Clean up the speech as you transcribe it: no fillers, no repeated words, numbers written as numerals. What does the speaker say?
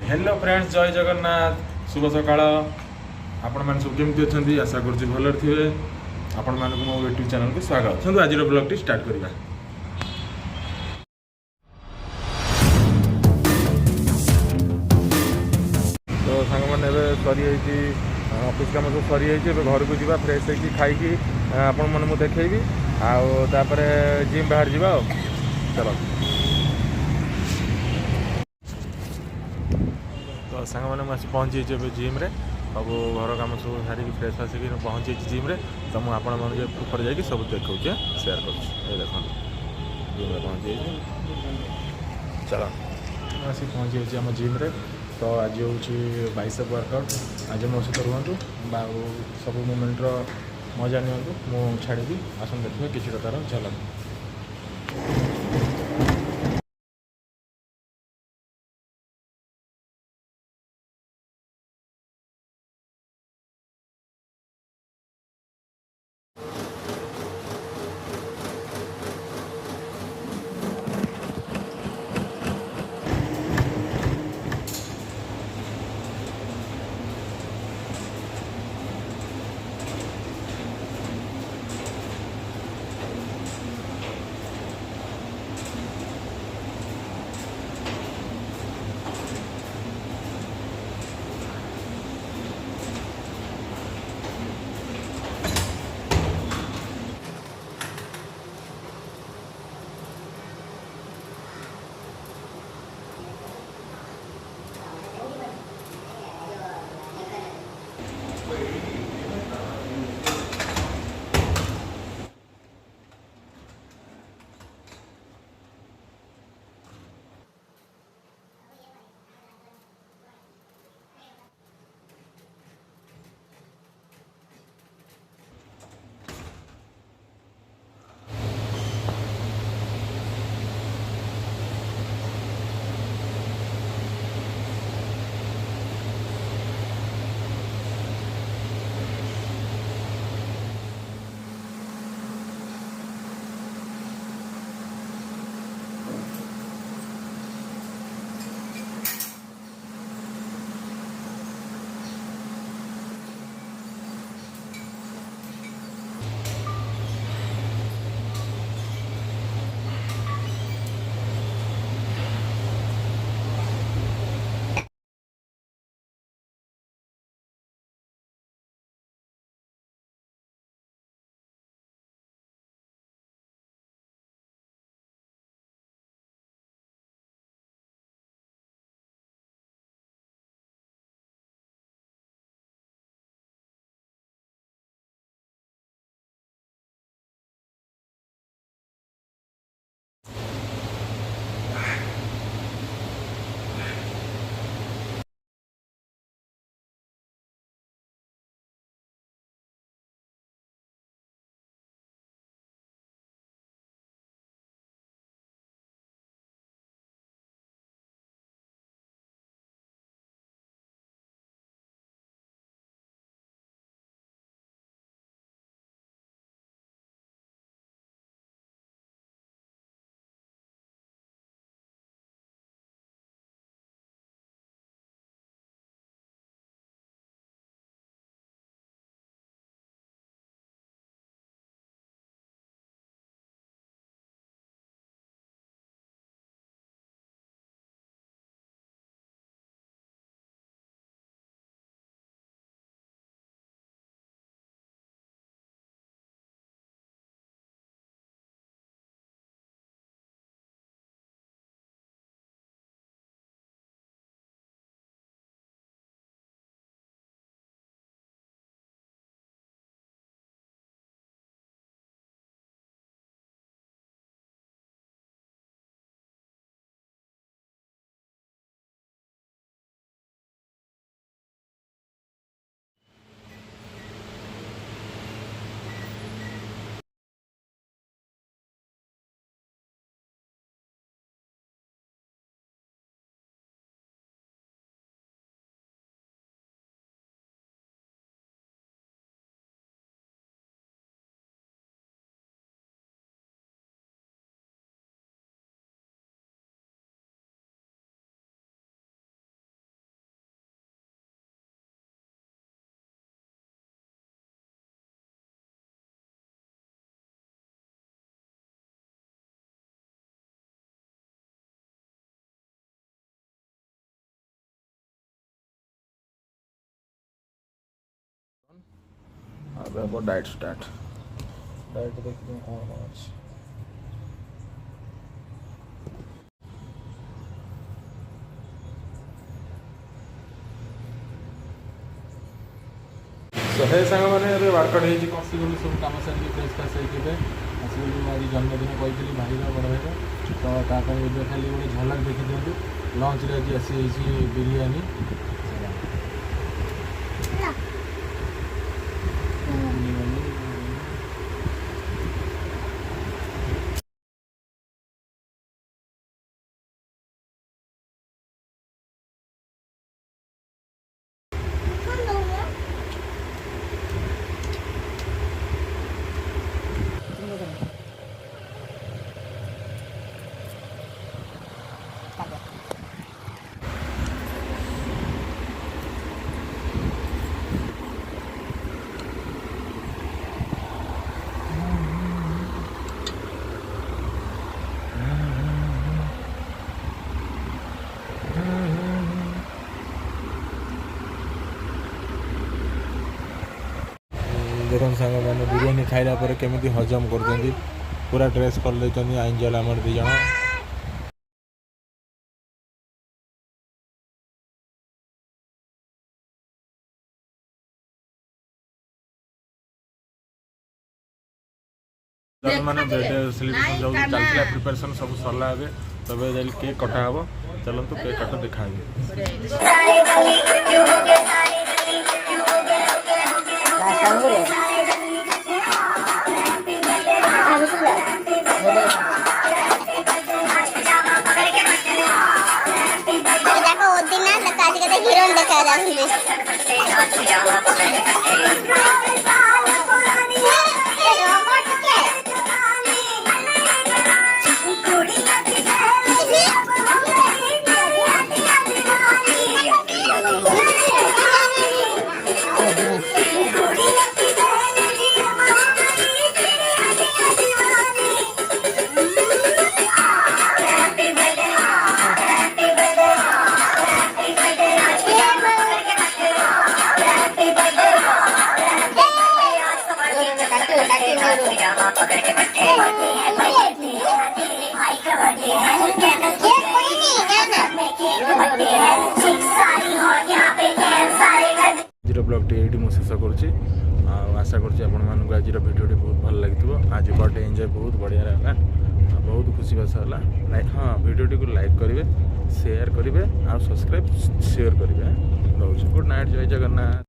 Hello friends, जय जगन्नाथ। शुभ सकाळ। आपण मैंने सब केमती अच्छा आशा करुँच भल थे। आपण मानक मो यूट्यूब चैनल को स्वागत। चलते आज ब्लॉग टी स्टार्ट करवा। तो सांग मैंने सरी ऑफिस काम सब सरी घर को जा फ्रेश होगी खाई आपण मैंने मुझे देखी आउे जिम बाहर जावा। चलो तो सांग मैंने मुझे पहुँची जिम रे सब घर कम सब सारी फ्रेश आसिक पहुँची जिम रे। तो मुझे आपण मैंने ऊपर जाकि सब देखा सेयार कर देख जिम पहुँची। चलो आसिक पहुँची आम जिम रे। तो आज हूँ बाइसेप वर्कआउट। आज मो सहित रुहतु सब मुमेंटर मजा नियंतु। मु छाड़ी आसन देखिए किसी तार झलक। डाइट स्टार्ट डाइट देखिए कौन कौन अच्छे हे सांग मैंने वर्कआउट हो कसीगलु सब कम सारी फ्रेश फ्रेश होते आसगलु आज जन्मदिन कही भाई बड़ भाई तो खाली गोटे झलक देखी दिखाँ लंच रे आज आसी बिरयानी देखो सांग मैंने बिरयानी खाइला पर केमी हजम कर पूरा ड्रेस कर ले आंजल आम दी जन मैंने बर्थडे सेलिब्रेशन जो चलता प्रिपरेशन सब सरला तब केक कटा हे चलतु केक काट देखा हिरोइन देखा ब्लॉग टी ये शेष करुँची आशा करुँच आज भिडियो बहुत भल लगी आज बर्थडे एंजॉय बहुत बढ़िया रहा बहुत खुशी बास है हाँ भिडियो को लाइक करेंगे शेयर करेंगे और सब्सक्राइब शेयर करेंगे रोज गुड नाइट जय जगन्नाथ।